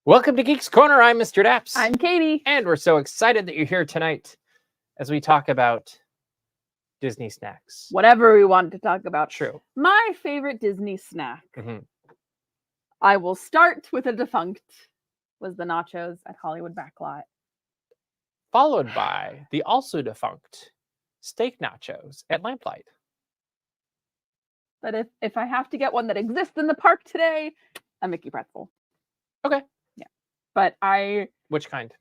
Welcome to Geeks Corner. I'm Mr. Daps. I'm Katie. And we're so excited that you're here tonight as we talk about Disney snacks. Whatever we want to talk about. True. My favorite Disney snack. Mm-hmm. I will start with a defunct. Was the nachos at Hollywood Backlot. Followed by the also defunct steak nachos at Lamplight. But if I have to get one that exists in the park today, a Mickey pretzel. Okay. Yeah. But Which kind?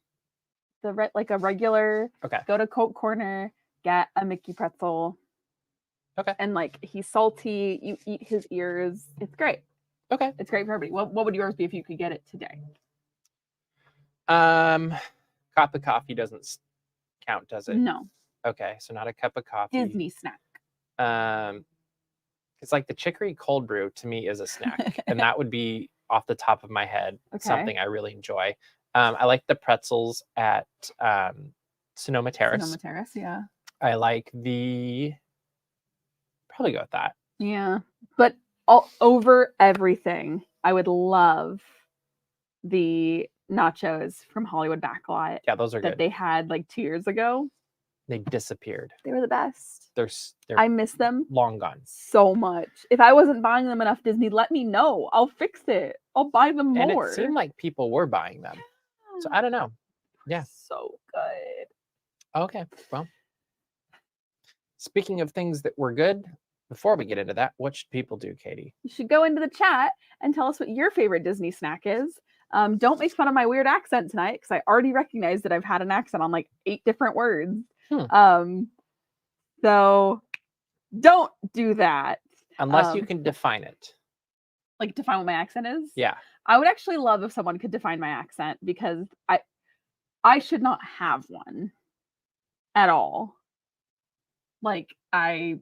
like a regular. Okay. Go to GEEK Corner, get a Mickey pretzel. Okay. And like he's salty. You eat his ears. It's great. Okay. It's great for everybody. What would yours be if you could get it today? Cup of coffee doesn't count, does it? No. Okay, so not a cup of coffee. Disney snack. It's like the chicory cold brew to me is a snack, and that would be off the top of my head something I really enjoy. I like the pretzels at Sonoma Terrace. Sonoma Terrace, yeah. I like probably go with that. Yeah, but all over everything, I would love the nachos from Hollywood Backlot. Yeah, those are that good. They had like 2 years ago. They disappeared. They were the best. They're I miss them long gone so much. If I wasn't buying them enough, Disney, let me know. I'll fix it. I'll buy them more. And it seemed like people were buying them. Yeah. So I don't know. Yeah. So good. Okay. Well, speaking of things that were good, before we get into that, what should people do, Katie? You should go into the chat and tell us what your favorite Disney snack is. Don't make fun of my weird accent tonight because I already recognize that I've had an accent on like 8 different words. So don't do that. Unless you can define it. Like define what my accent is? Yeah. I would actually love if someone could define my accent because I should not have one at all. Like I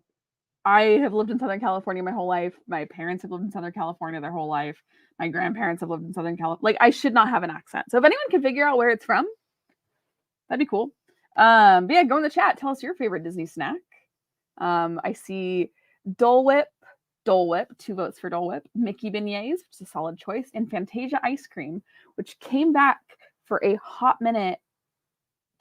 have lived in Southern California my whole life. My parents have lived in Southern California their whole life. My grandparents have lived in Southern California. Like I should not have an accent. So if anyone can figure out where it's from, that'd be cool. But yeah, go in the chat. Tell us your favorite Disney snack. I see Dole Whip, 2 votes for Dole Whip. Mickey beignets, which is a solid choice, and Fantasia ice cream, which came back for a hot minute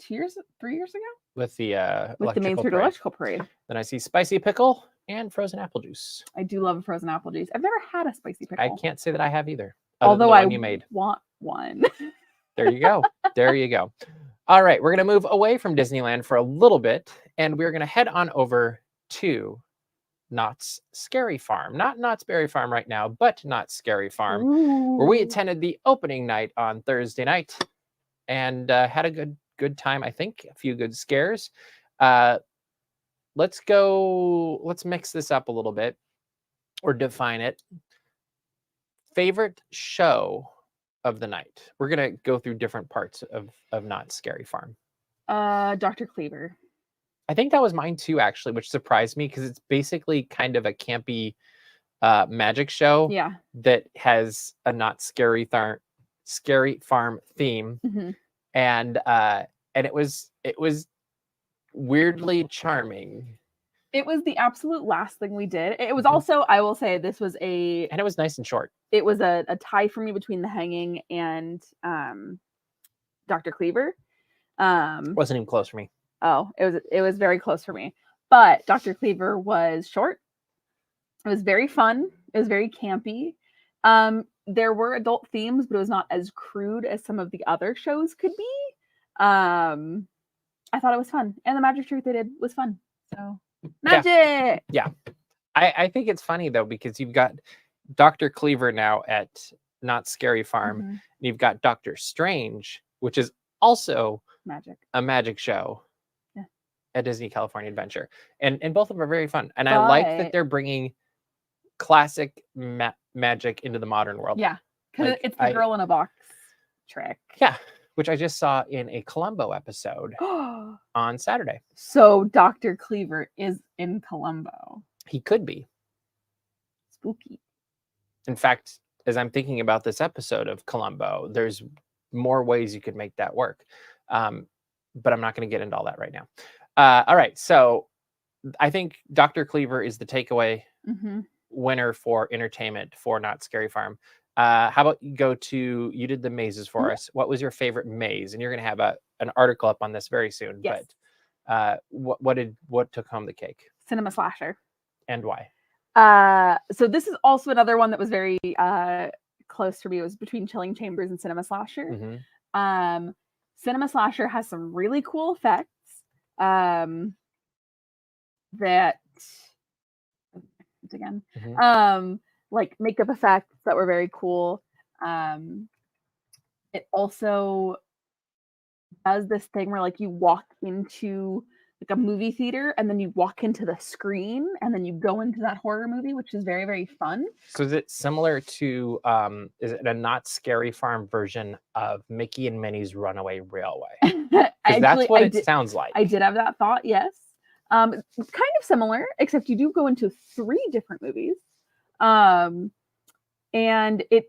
3 years ago With the Main Street Electrical Parade. Then I see spicy pickle and frozen apple juice. I do love a frozen apple juice. I've never had a spicy pickle. I can't say that I have either. Although I you made. want one. There you go. There you go. All right, we're going to move away from Disneyland for a little bit, and we're going to head on over to Knott's Scary Farm. Not Knott's Berry Farm right now, but Knott's Scary Farm, where we attended the opening night on Thursday night and had a good time, I think. A few good scares. Let's mix this up a little bit or define it. Favorite show of the night. We're going to go through different parts of Knott's Scary Farm. Dr. Cleaver. I think that was mine too, actually, which surprised me because it's basically kind of a campy magic show that has a Knott's Scary Farm theme. Mm-hmm. And it was weirdly charming. It was the absolute last thing we did. It was also, I will say, and it was nice and short. It was a tie for me between The Hanging and Dr. Cleaver. Wasn't even close for me. Oh, it was very close for me. But Dr. Cleaver was short. It was very fun. It was very campy. There were adult themes, but it was not as crude as some of the other shows could be. I thought it was fun. And the magic trick they did was fun. So magic! Yeah. I think it's funny, though, because you've got Dr. Cleaver now at Knott's Scary Farm. Mm-hmm. And you've got Dr. Strange, which is also a magic show at Disney California Adventure. And both of them are very fun. And I like that they're bringing classic magic into the modern world. Yeah, because it's the girl in a box trick. Yeah, which I just saw in a Columbo episode on Saturday. So Dr. Cleaver is in Columbo. He could be. Spooky. In fact, as I'm thinking about this episode of Columbo, there's more ways you could make that work. But I'm not going to get into all that right now. All right. So I think Dr. Cleaver is the takeaway winner for entertainment for Knott's Scary Farm. How about you go to, you did the mazes for us. What was your favorite maze? And you're going to have an article up on this very soon. Yes. But what took home the cake Cinema Slasher. and why? So this is also another one that was very close for me. It was between Chilling Chambers and Cinema Slasher. Cinema Slasher has some really cool effects that again like makeup effects that were very cool. It also does this thing where like you walk into like a movie theater and then you walk into the screen and then you go into that horror movie, which is very, very fun. So is it similar to, is it a Not Scary Farm version of Mickey and Minnie's Runaway Railway? Because that's what it sounds like. I did have that thought, yes. Kind of similar, except you do go into 3 different movies. And it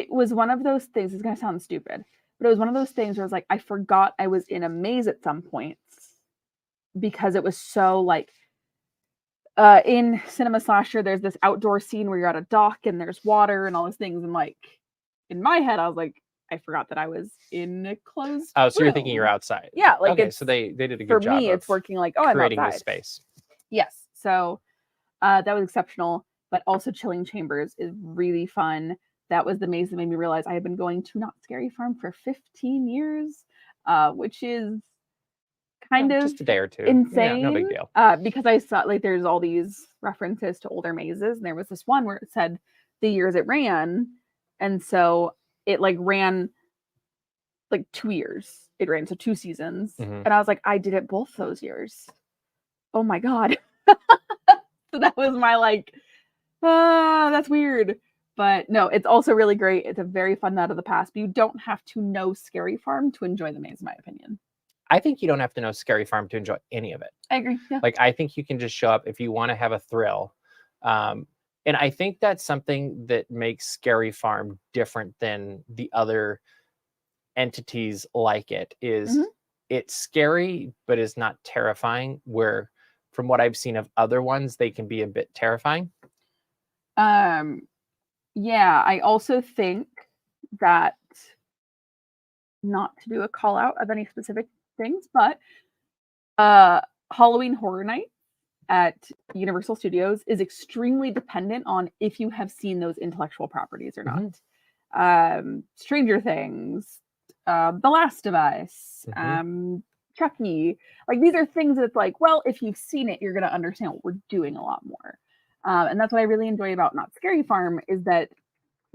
was one of those things, it's going to sound stupid, but it was one of those things where I was like, I forgot I was in a maze at some points because it was so like, in Cinema Slasher, there's this outdoor scene where you're at a dock and there's water and all those things. And like, in my head, I was like, I forgot that I was in a closed Oh, so room. you're thinking you're outside. Yeah. Like, okay, so they did a good for job me, it's working like, oh, I'm creating outside. the space. Yes. So that was exceptional. But also Chilling Chambers is really fun. That was the maze that made me realize I had been going to Not Scary Farm for 15 years, which is kind of just a day or two. Insane. Yeah, no big deal. Because I saw like there's all these references to older mazes, and there was this one where it said the years it ran, and so it like ran like 2 years. It ran so 2 seasons, and I was like, I did it both those years. Oh my god! So that was my like, that's weird. But no, it's also really great. It's a very fun Nut of the Past, but you don't have to know Scary Farm to enjoy the maze, in my opinion. I think you don't have to know Scary Farm to enjoy any of it. I agree. Yeah. Like, I think you can just show up if you want to have a thrill. And I think that's something that makes Scary Farm different than the other entities like it is it's scary, but is not terrifying, where from what I've seen of other ones, they can be a bit terrifying. Yeah, I also think that, not to do a call out of any specific things, but Halloween Horror Night at Universal Studios is extremely dependent on if you have seen those intellectual properties or not. Stranger Things, The Last of Us, Chucky. Like, these are things that it's like, well, if you've seen it, you're going to understand what we're doing a lot more. And that's what I really enjoy about Not Scary Farm is that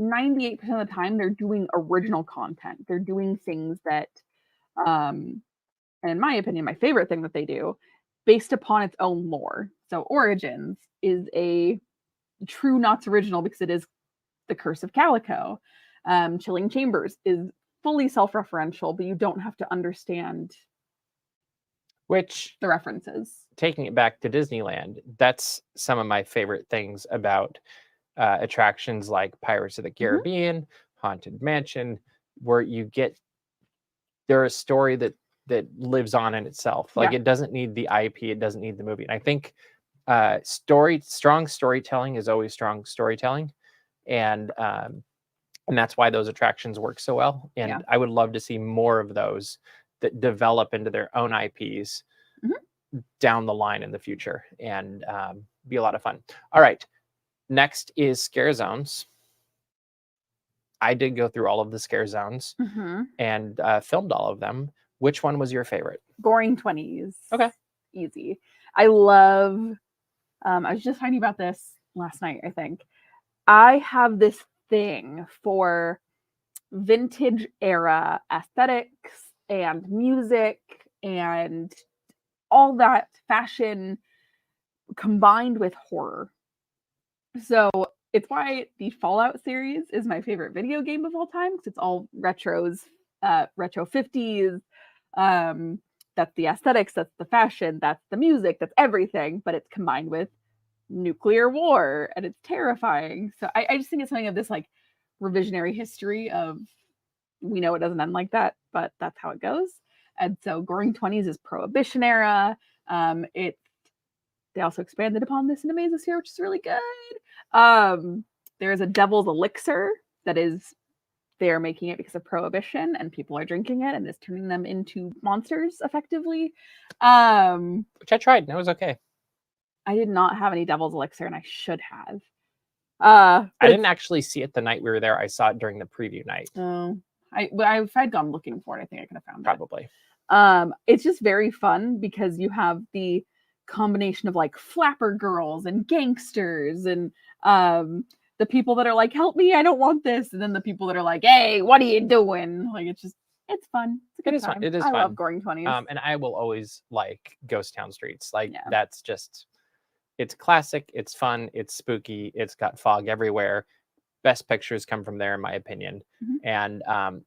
98% of the time they're doing original content. They're doing things that, and in my opinion, my favorite thing that they do, based upon its own lore. So Origins is a true Knott's original because it is the Curse of Calico. Chilling Chambers is fully self-referential, but you don't have to understand which the references. Taking it back to Disneyland, that's some of my favorite things about attractions like Pirates of the Caribbean, Haunted Mansion, where you get a story that lives on in itself. Like, it doesn't need the IP, it doesn't need the movie. And I think strong storytelling is always strong storytelling, and that's why those attractions work so well. And I would love to see more of those that develop into their own IPs down the line in the future, and be a lot of fun. All right, next is Scare Zones. I did go through all of the Scare Zones and filmed all of them. Which one was your favorite? Goring 20s. Okay. Easy. I love, I was just talking about this last night, I think. I have this thing for vintage era aesthetics and music and all that fashion combined with horror. So it's why the Fallout series is my favorite video game of all time, because it's all retro 50s. That's the aesthetics, that's the fashion, that's the music, that's everything, but it's combined with nuclear war, and it's terrifying. So I just think it's something of this like revisionary history of, we know it doesn't end like that, but that's how it goes. And so Goring 20s is Prohibition era. They also expanded upon this in Amaze this year, which is really good. There is a devil's elixir that is they're making it because of prohibition and people are drinking it and it's turning them into monsters effectively. Which I tried and it was okay. I did not have any devil's elixir and I should have. I didn't actually see it the night we were there. I saw it during the preview night. Oh, if I'd gone looking for it, I think I could have found Probably. it. It's just very fun because you have the combination of like flapper girls and gangsters and the people that are like, help me, I don't want this. And then the people that are like, hey, what are you doing? Like, it's fun. It's a good time. Fun. It is I fun. love Goring 20s. And I will always like Ghost Town Streets. Like, Yeah. that's just, it's classic. It's fun. It's spooky. It's got fog everywhere. Best pictures come from there, in my opinion. And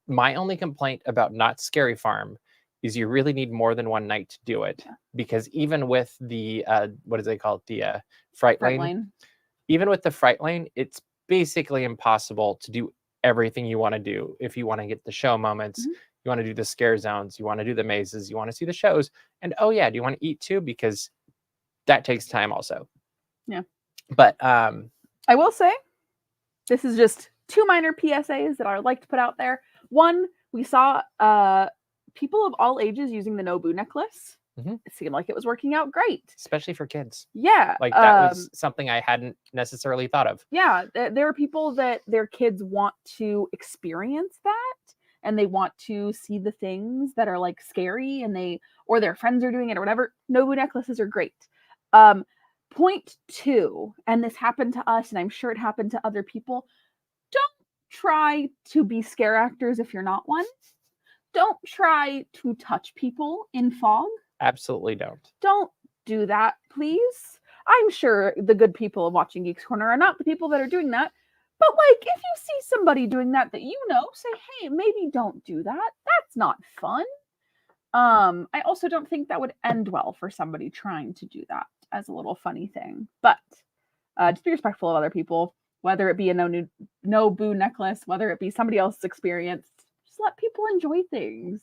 my only complaint about Knott's Scary Farm is you really need more than one night to do it. Because even with the, what do they call it? The Fright Lane. Even with the Fright Lane, it's basically impossible to do everything you want to do. If you want to get the show moments, you want to do the scare zones, you want to do the mazes, you want to see the shows. And oh yeah, do you want to eat too? Because that takes time also. Yeah. But I will say, this is just 2 minor PSAs that I would like to put out there. One, we saw people of all ages using the Nobu necklace. It seemed like it was working out great. Especially for kids. Yeah. Like that was something I hadn't necessarily thought of. Yeah. There are people that their kids want to experience that and they want to see the things that are like scary and or their friends are doing it or whatever. Nobu necklaces are great. Point 2, and this happened to us and I'm sure it happened to other people. Don't try to be scare actors if you're not one. Don't try to touch people in fog. Absolutely don't. Don't do that, please. I'm sure the good people of watching Geeks Corner are not the people that are doing that. But like, if you see somebody doing that you know, say, hey, maybe don't do that. That's not fun. I also don't think that would end well for somebody trying to do that as a little funny thing. But just be respectful of other people, whether it be a Nobu necklace, whether it be somebody else's experience. Just let people enjoy things.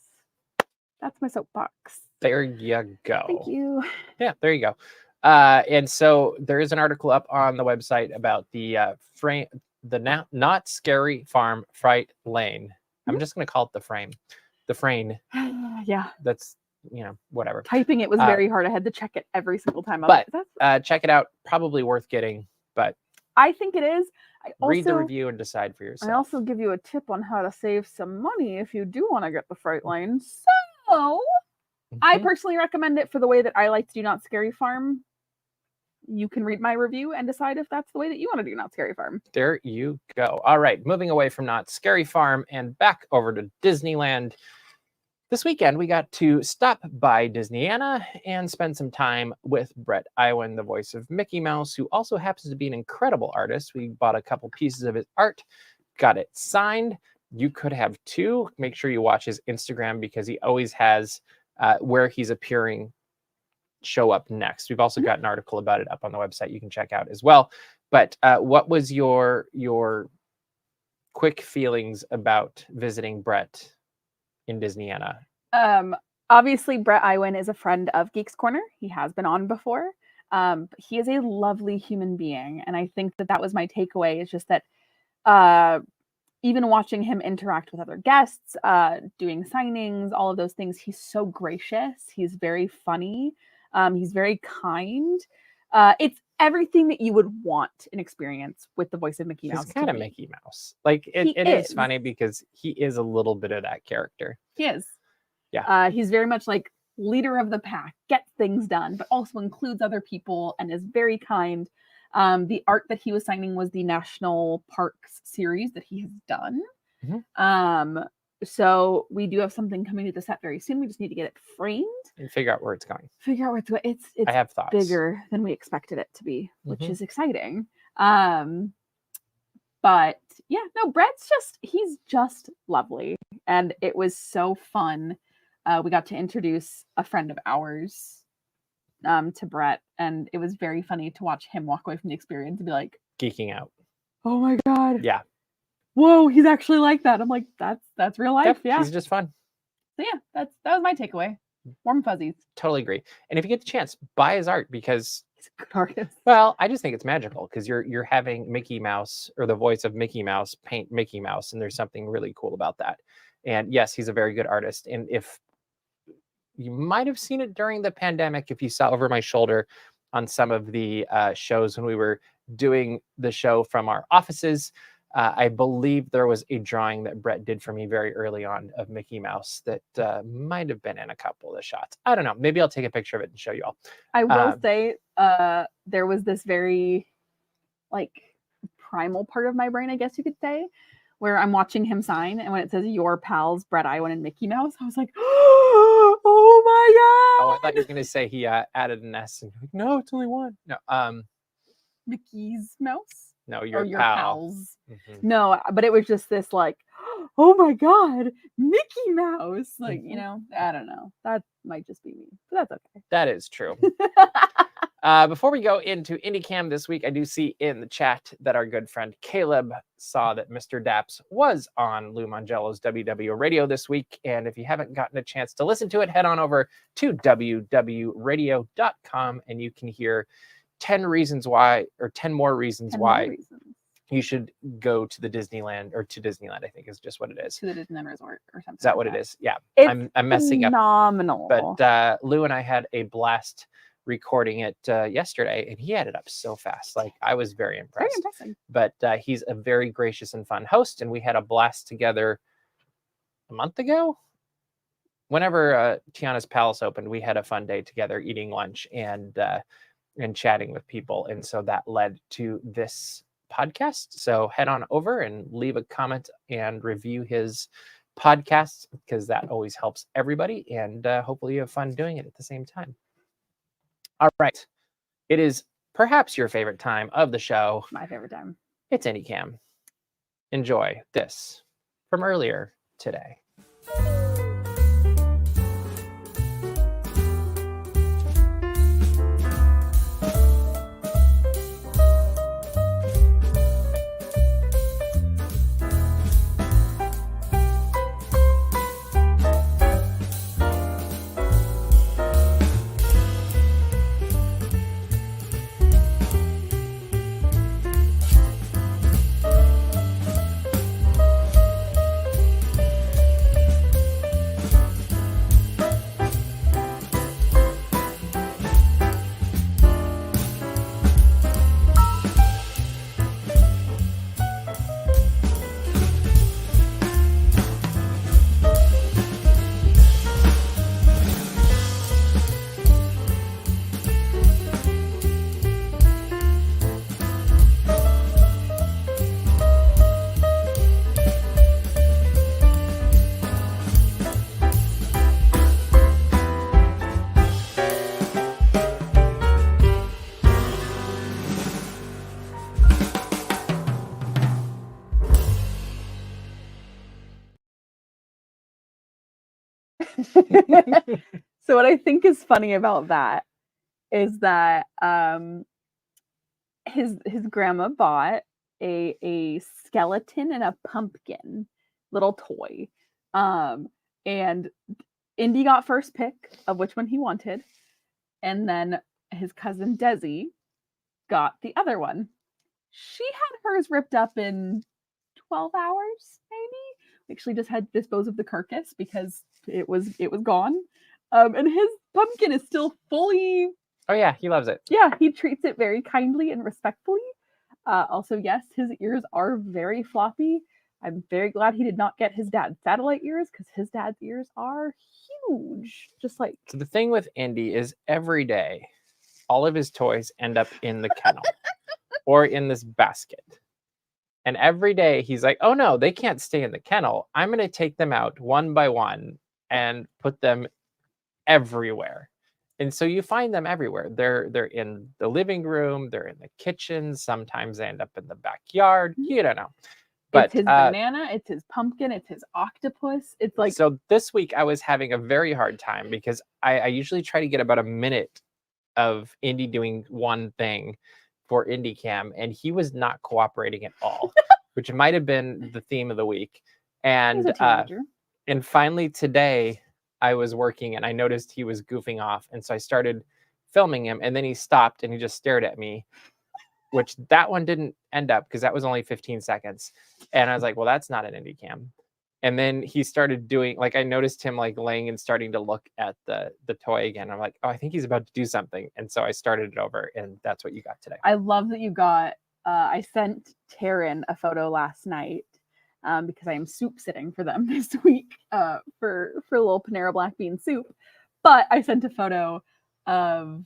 That's my soapbox. There you go. Thank you. Yeah, there you go. And so there is an article up on the website about the Knott Scary Farm Fright Lane. I'm just going to call it the frame. The frame. Yeah. That's, whatever. Typing it was very hard. I had to check it every single time. But check it out. Probably worth getting. But I think it is. Read the review and decide for yourself. I also give you a tip on how to save some money if you do want to get the Fright Lane. So I personally recommend it for the way that I like to do Knott's Scary Farm. You can read my review and decide if that's the way that you want to do Knott's Scary Farm. There you go. All right, moving away from Knott's Scary Farm and back over to Disneyland. This weekend, we got to stop by Disneyana and spend some time with Bret Iwan, the voice of Mickey Mouse, who also happens to be an incredible artist. We bought a couple pieces of his art, got it signed. You could have 2. Make sure you watch his Instagram because he always has where he's appearing show up next. We've also got an article about it up on the website you can check out as well. But what was your quick feelings about visiting Bret in Disneyana? Obviously, Bret Iwan is a friend of Geeks Corner. He has been on before. He is a lovely human being. And I think that was my takeaway, is just that even watching him interact with other guests, doing signings, all of those things, he's so gracious. He's very funny. He's very kind. It's everything that you would want an experience with the voice of Mickey Mouse. He's kind of Mickey Mouse. Like it is funny because he is a little bit of that character. He is. Yeah. He's very much like leader of the pack, gets things done, but also includes other people and is very kind. The art that he was signing was the National Parks series that he has done. So we do have something coming to the set very soon. We just need to get it framed and figure out where it's going. It's I have thoughts. Bigger than we expected it to be, which is exciting. But yeah, no, he's just lovely. And it was so fun. We got to introduce a friend of ours to Bret, and it was very funny to watch him walk away from the experience and be like geeking out. Oh my God. Yeah. Whoa, he's actually like that. I'm like, that's real life. Yeah. He's just fun. So yeah, that was my takeaway. Warm fuzzies. Totally agree. And if you get the chance, buy his art because He's a good artist. Well, I just think it's magical because you're having Mickey Mouse or the voice of Mickey Mouse paint Mickey Mouse, and there's something really cool about that. And yes, he's a very good artist. And if you might have seen it during the pandemic, if you saw over my shoulder on some of the shows when we were doing the show from our offices, I believe there was a drawing that Bret did for me very early on of Mickey Mouse that might have been in a couple of the shots. I don't know. Maybe I'll take a picture of it and show you all. I will say there was this very like primal part of my brain, I guess you could say, where I'm watching him sign, and when it says your pals Bret Iwan and Mickey Mouse, I was like, oh my Oh, god! I thought you were going to say he added an S. And like, no, it's only one. No, Mickey's Mouse. no, Your your pal. pals. Mhm. No, but it was just this like, oh my god, Mickey Mouse. Like, you know, I don't know. That might just be me, but that's That is true. okay. Before we go into IndieCam this week, I do see in the chat that our good friend Caleb saw that Mr. Daps was on Lou Mongello's WW Radio this week. And if you haven't gotten a chance to listen to it, head on over to www.radio.com and you can hear 10 reasons why, or 10 more reasons 10 why more reasons. you should go to the Disneyland, or to Disneyland, I think is just what it is. To the Disneyland Resort or something. Is that like what it is? Yeah. It's I'm messing up. phenomenal. But Lou and I had a blast recording it yesterday, and he had it up so fast. Like, I was very impressed. Very impressive. But he's a very gracious and fun host, and we had a blast together a month ago. Whenever Tiana's Palace opened, we had a fun day together eating lunch and chatting with people. And so that led to this podcast. So head on over and leave a comment and review his podcast, because that always helps everybody. And hopefully you have fun doing it at the same time. All right. It is perhaps your favorite time of the show. My favorite time. It's IndieCam. Enjoy this from earlier today. So what I think is funny about that is that his grandma bought a skeleton and a pumpkin little toy. And Indy got first pick of which one he wanted. And then his cousin Desi got the other one. She had hers ripped up in 12 hours, maybe. Like, she just had to dispose of the carcass because it was gone. And his pumpkin is still fully. Oh yeah, he loves it. Yeah, he treats it very kindly and respectfully. Also, yes, his ears are very floppy. I'm very glad he did not get his dad's satellite ears, because his dad's ears are huge. Just like. So the thing with Indy is every day, all of his toys end up in the kennel or in this basket. And every day he's like, oh no, they can't stay in the kennel. I'm going to take them out one by one and put them everywhere. And so you find them everywhere. They're in the living room, they're in the kitchen, sometimes they end up in the backyard. You don't know. But it's his banana, it's his pumpkin, it's his octopus. It's like. So this week I was having a very hard time because I usually try to get about a minute of Indy doing one thing for IndieCam, and he was not cooperating at all, which might have been the theme of the week. And finally today I was working and I noticed he was goofing off, and so I started filming him, and then he stopped and he just stared at me, which that one didn't end up because that was only 15 seconds. And I was like, well, that's not an indie cam. And then he started doing, like, I noticed him like laying and starting to look at the toy again. I'm like, oh, I think he's about to do something. And so I started it over, and that's what you got today. I love that you got, I sent Taryn a photo last night because I am soup sitting for them this week for a little Panera Black Bean soup. But I sent a photo of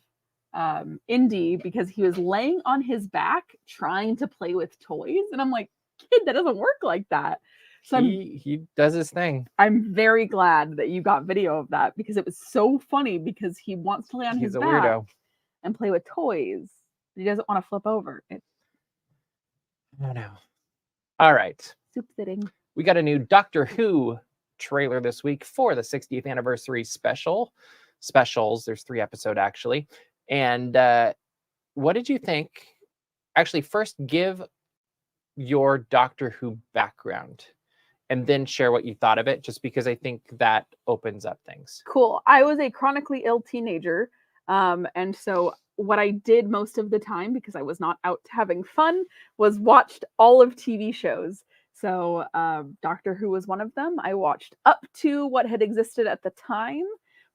Indy because he was laying on his back trying to play with toys. And I'm like, kid, that doesn't work like that. So he does his thing. I'm very glad that you got video of that because it was so funny because he wants to lay on his back weirdo and play with toys. He doesn't want to flip over. Oh no. All right. Soup sitting. We got a new Doctor Who trailer this week for the 60th anniversary specials. There's 3 episodes actually. And what did you think? Actually, first give your Doctor Who background and then share what you thought of it, just because I think that opens up things. Cool. I was a chronically ill teenager. And so what I did most of the time, because I was not out having fun, was watched all of TV shows. So Doctor Who was one of them. I watched up to what had existed at the time,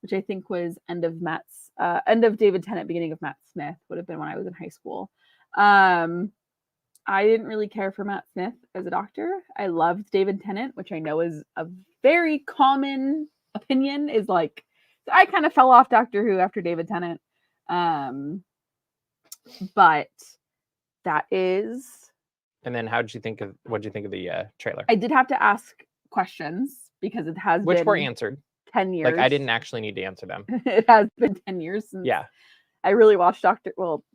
which I think was end of David Tennant, beginning of Matt Smith, would have been when I was in high school. I didn't really care for Matt Smith as a doctor. I loved David Tennant, which I know is a very common opinion, is like, I kind of fell off Doctor Who after David Tennant. But that is. And then what did you think of the trailer? I did have to ask questions because it has Which been were answered. 10 years. Like, I didn't actually need to answer them. It has been 10 years since I really watched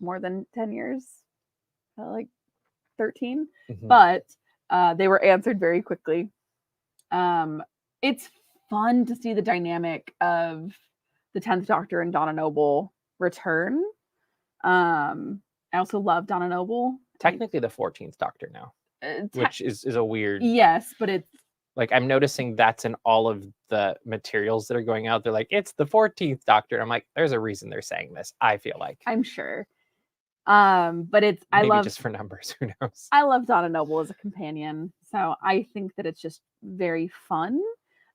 more than 10 years. Like 13. Mm-hmm. But they were answered very quickly. It's fun to see the dynamic of the 10th Doctor and Donna Noble return. I also love Donna Noble. Technically the 14th Doctor now, which is a weird. Yes, but it's like, I'm noticing that's in all of the materials that are going out. They're like, it's the 14th Doctor. And I'm like, there's a reason they're saying this. I feel like. I'm sure. But it's maybe just for numbers. Who knows? I love Donna Noble as a companion, so I think that it's just very fun.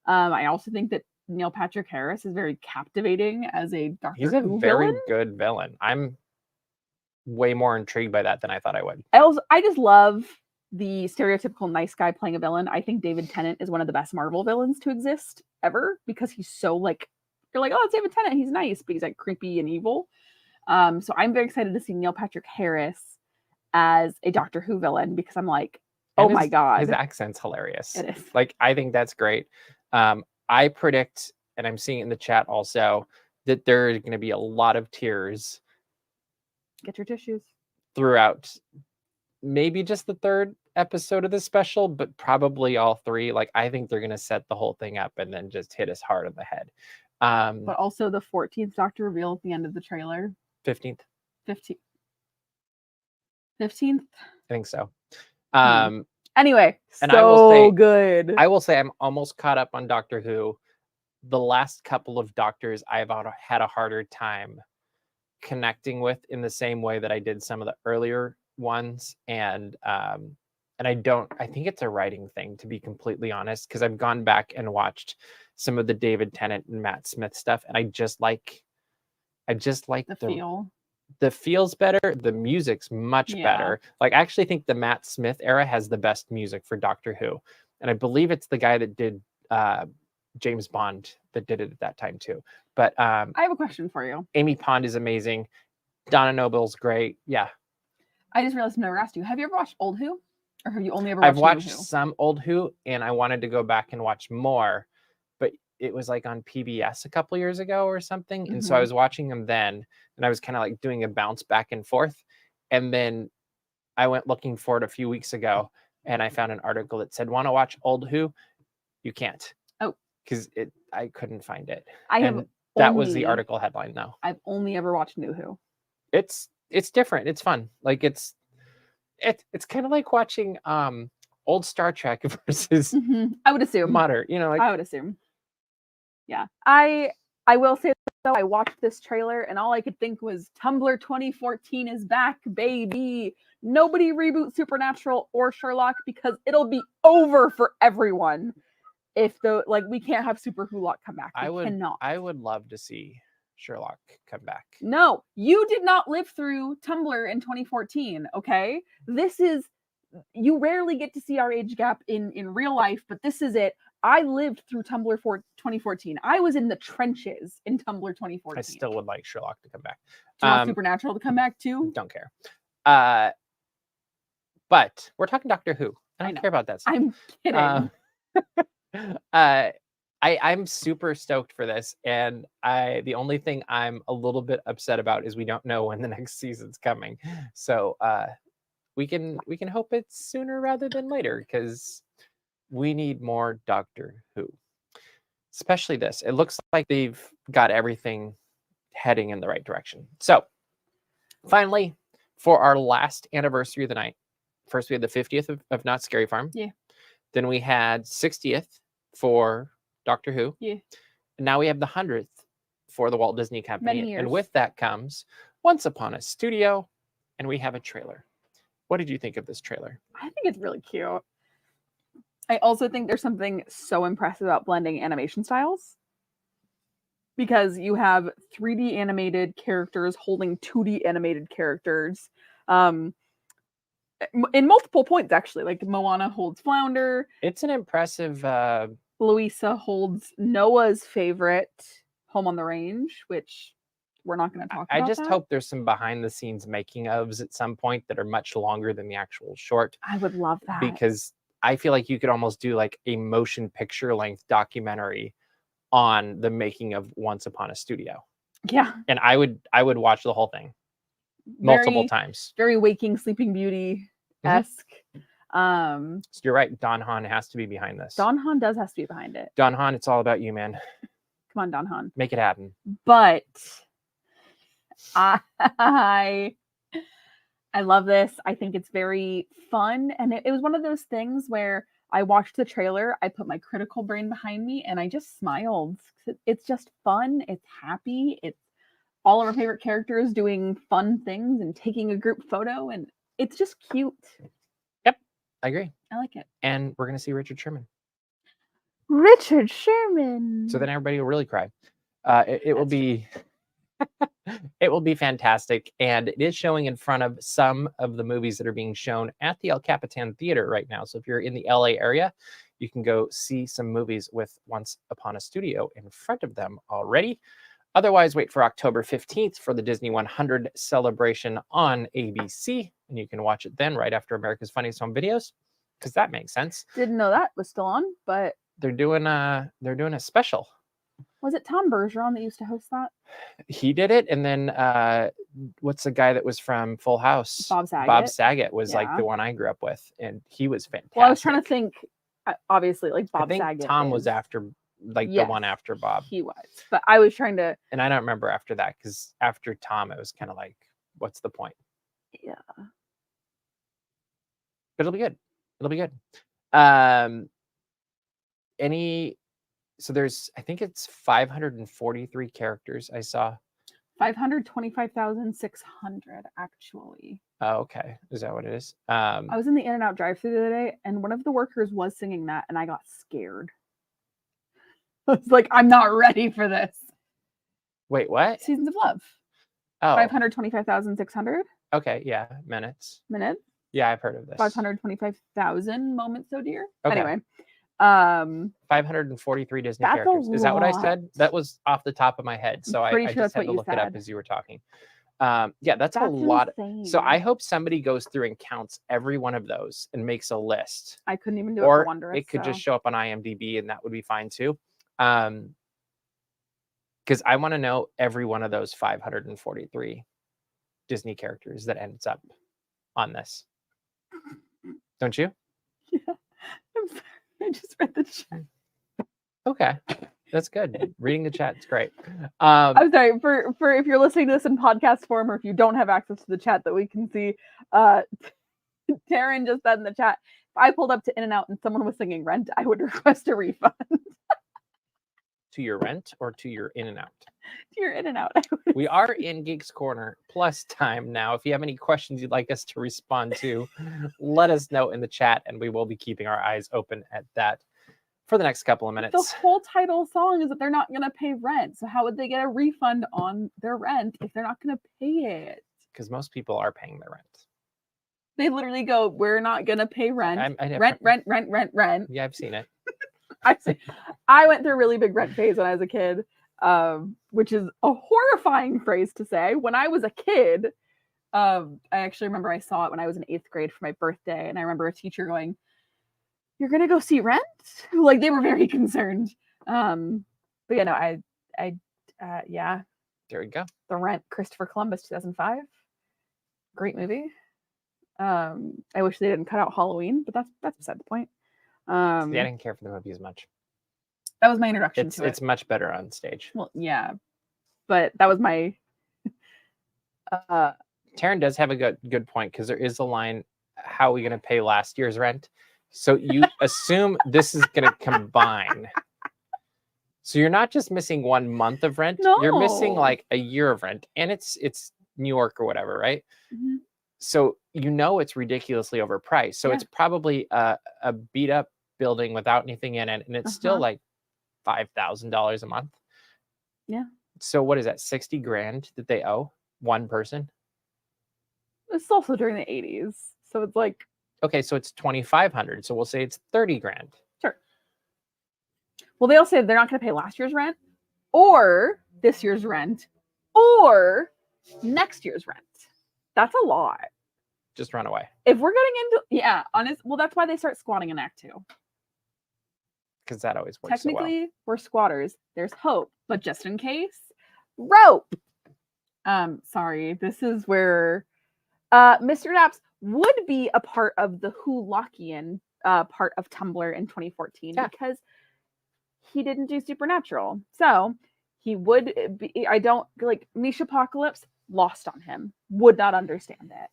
I also think that Neil Patrick Harris is very captivating as a Doctor Who villain. He's a very good villain. I'm way more intrigued by that than I thought I would. I just love the stereotypical nice guy playing a villain. I think David Tennant is one of the best Marvel villains to exist ever because he's so like, you're like, oh, it's David Tennant. He's nice, but he's like creepy and evil. So I'm very excited to see Neil Patrick Harris as a Doctor Who villain because I'm like, oh my God. His accent's hilarious. It is. Like, I think that's great. I predict, and I'm seeing it in the chat also, that there are going to be a lot of tears. Get your tissues. Throughout maybe just the 3rd episode of the special, but probably all 3. Like, I think they're going to set the whole thing up and then just hit us hard on the head. But also the 14th Doctor reveal at the end of the trailer. 15th. 15th. I think so. Anyway, and so good. I will say I'm almost caught up on Doctor Who. The last couple of Doctors I've had a harder time connecting with in the same way that I did some of the earlier ones. And I think it's a writing thing, to be completely honest, because I've gone back and watched some of the David Tennant and Matt Smith stuff, and I just like the feel. The feel's better. The music's much better. Like, I actually think the Matt Smith era has the best music for Doctor Who, and I believe it's the guy that did James Bond that did it at that time too. But I have a question for you. Amy Pond is amazing. Donna Noble's great. Yeah. I just realized I've never asked you. Have you ever watched Old Who, or have you only ever watched I've watched New Who? some Old Who, and I wanted to go back and watch more, but it was like on PBS a couple years ago or something. And so I was watching them then, and I was kind of like doing a bounce back and forth. And then I went looking for it a few weeks ago, and I found an article that said, want to watch Old Who? You can't. Oh. Because I couldn't find it. That was the article headline, though. I've only ever watched New Who. It's different. It's fun. Like, it's kind of like watching old Star Trek versus I would assume modern. I would assume. Yeah. I will say I watched this trailer and all I could think was Tumblr 2014 is back, baby. Nobody reboot Supernatural or Sherlock because it'll be over for everyone. If we can't have Super Who-Lock come back. We cannot. I would love to see Sherlock come back. No, you did not live through Tumblr in 2014, okay? You rarely get to see our age gap in real life, but this is it. I lived through Tumblr for 2014. I was in the trenches in Tumblr 2014. I still would like Sherlock to come back. Do you want Supernatural to come back too? Don't care. But we're talking Doctor Who. I don't care about that stuff. I'm kidding. I'm super stoked for this, and the only thing I'm a little bit upset about is we don't know when the next season's coming. So we can hope it's sooner rather than later, because we need more Doctor Who. Especially this. It looks like they've got everything heading in the right direction. So finally, for our last anniversary of the night, first we had the 50th of Not Scary Farm. Yeah. Then we had 60th for Doctor Who. Yeah. And now we have the 100th for the Walt Disney Company. Many years. And with that comes Once Upon a Studio, and we have a trailer. What did you think of this trailer? I think it's really cute. I also think there's something so impressive about blending animation styles. Because you have 3D animated characters holding 2D animated characters. In multiple points, actually. Like Moana holds Flounder. It's an impressive... Louisa holds Noah's favorite, Home on the Range, which we're not going to talk about. I just hope there's some behind-the-scenes making-ofs at some point that are much longer than the actual short. I would love that. Because I feel like you could almost do like a motion picture-length documentary on the making of Once Upon a Studio. Yeah. And I would watch the whole thing multiple times. Very Waking Sleeping Beauty-esque. So you're right. Don Hahn has to be behind this. Don Hahn does have to be behind it. Don Hahn, it's all about you, man. Come on, Don Hahn. Make it happen. But I love this. I think it's very fun. And it was one of those things where I watched the trailer, I put my critical brain behind me, and I just smiled. It's just fun. It's happy. It's all of our favorite characters doing fun things and taking a group photo. And it's just cute. I agree. I like it. And we're going to see Richard Sherman. Richard Sherman. So then everybody will really cry. It will be it will be fantastic. And it is showing in front of some of the movies that are being shown at the El Capitan Theater right now. So if you're in the LA area, you can go see some movies with Once Upon a Studio in front of them already. Otherwise, wait for October 15th for the Disney 100 celebration on ABC. And you can watch it then right after America's Funniest Home Videos, because that makes sense. Didn't know that was still on, but they're doing a special. Was it Tom Bergeron that used to host that? He did it, and then what's the guy that was from Full House? Bob Saget. Bob Saget was like the one I grew up with, and he was fantastic. Well, I was trying to think. Obviously, like Bob Saget. I think Tom was after, like the one after Bob. He was, but I was trying to. And I don't remember after that, because after Tom, it was kind of like, what's the point? Yeah. But it'll be good. It'll be good. So there's, I think it's 543 characters I saw. 525,600 actually. Oh, okay. Is that what it is? I was in the In-N-Out drive-thru the other day, and one of the workers was singing that, and I got scared. I was like, I'm not ready for this. Wait, what? Seasons of Love. Oh. 525,600. Okay, yeah. Minutes. Yeah, I've heard of this. 525,000 moments, so dear. Okay. Anyway. 543 Disney characters. Is that what I said? That was off the top of my head. So I just had to look it up as you were talking. Yeah, that's a lot. So I hope somebody goes through and counts every one of those and makes a list. I couldn't even do it for Wondrous. It could just show up on IMDb, and that would be fine too. Because I want to know every one of those 543 Disney characters that ends up on this. Don't you? Yeah. I'm sorry. I just read the chat. Okay. That's good. Reading the chat is great. I'm sorry for if you're listening to this in podcast form, or if you don't have access to the chat that we can see. Taryn just said in the chat, if I pulled up to In-N-Out and someone was singing Rent, I would request a refund. To your rent or to your in and out? You're in and out. We are in Geeks Corner Plus time now. If you have any questions you'd like us to respond to, let us know in the chat, and we will be keeping our eyes open at that for the next couple of minutes. The whole title song is that they're not going to pay rent. So how would they get a refund on their rent if they're not going to pay it? Because most people are paying their rent. They literally go, we're not going to pay rent. Rent. Yeah, I've seen it. I went through a really big rent phase when I was a kid, which is a horrifying phrase to say. When I was a kid, I actually remember I saw it when I was in 8th grade for my birthday. And I remember a teacher going, "You're going to go see Rent?" Like, they were very concerned. But yeah, no, yeah. There we go. The Rent, Christopher Columbus, 2005. Great movie. I wish they didn't cut out Halloween, but that's beside the point. Yeah, I didn't care for the movie as much. That was my introduction to it. It's much better on stage. Well, yeah, but that was my. Taryn does have a good point, because there is a line, "How are we going to pay last year's rent?" So you assume this is going to combine. So you're not just missing 1 month of rent. No. You're missing like a year of rent, and it's New York or whatever, right? Mm-hmm. So it's ridiculously overpriced. So it's probably a beat up building without anything in it, and it's still like $5,000 a month. Yeah. So what is that? 60 grand that they owe one person? It's also during the 80s, so it's like, okay, so it's 2,500. So we'll say it's 30 grand. Sure. Well, they all say they're not going to pay last year's rent, or this year's rent, or next year's rent. That's a lot. Just run away. If we're getting into, well, that's why they start squatting in Act 2. Because that always works. Technically, so well. We're squatters. There's hope, but just in case, rope. Sorry, this is where Mr. Naps would be a part of the Hulakian part of Tumblr in 2014 because he didn't do Supernatural. So he would be, I don't like Misha Apocalypse, lost on him, would not understand it.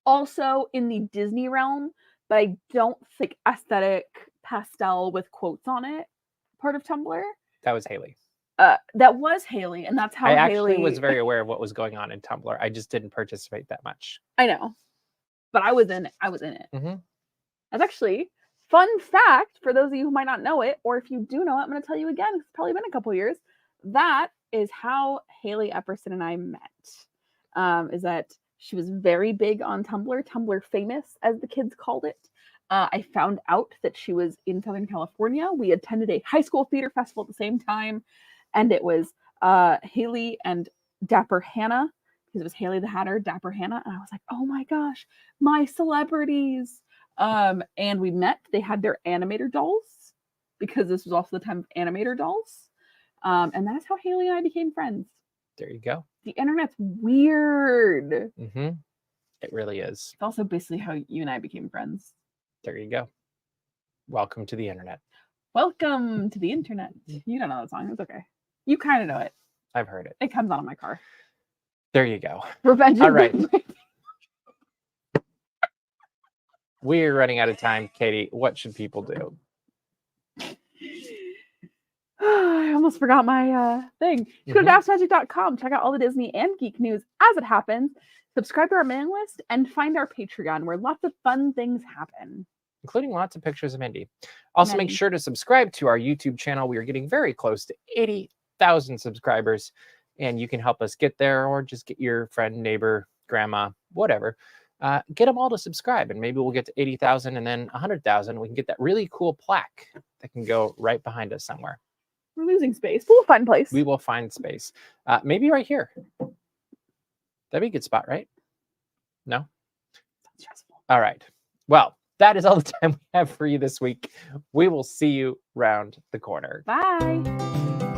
Also in the Disney realm, but I don't think aesthetic pastel with quotes on it part of Tumblr. That was Haley. That was Haley, and that's how I Haley... actually was very aware of what was going on in Tumblr. I just didn't participate that much. I know, but I was in it. Mm-hmm. That's actually fun fact for those of you who might not know it, or if you do know it, I'm going to tell you again. It's probably been a couple years. That is how Haley Epperson and I met. Is that she was very big on Tumblr, Tumblr famous, as the kids called it. I found out that she was in Southern California. We attended a high school theater festival at the same time. And it was Haley and Dapper Hannah, because it was Haley the Hatter, Dapper Hannah. And I was like, oh my gosh, my celebrities. And we met. They had their animator dolls, because this was also the time of animator dolls. And that's how Haley and I became friends. There you go. The internet's weird. Mm-hmm. It really is. It's also basically how you and I became friends. There you go. Welcome to the internet. Welcome to the internet. You don't know that song. It's okay. You kind of know it. I've heard it. It comes on in my car. There you go. Revenge. All right. We're running out of time, Katie. What should people do? I almost forgot my thing. You go to DapsMagic.com, check out all the Disney and geek news as it happens, subscribe to our mailing list, and find our Patreon, where lots of fun things happen. Including lots of pictures of Mindy. Also, make sure to subscribe to our YouTube channel. We are getting very close to 80,000 subscribers, and you can help us get there, or just get your friend, neighbor, grandma, whatever. Get them all to subscribe, and maybe we'll get to 80,000 and then 100,000. We can get that really cool plaque that can go right behind us somewhere. We're losing space. We'll find place. We will find space. Maybe right here. That'd be a good spot, right? No? That's stressful. All right. Well, that is all the time we have for you this week. We will see you round the corner. Bye.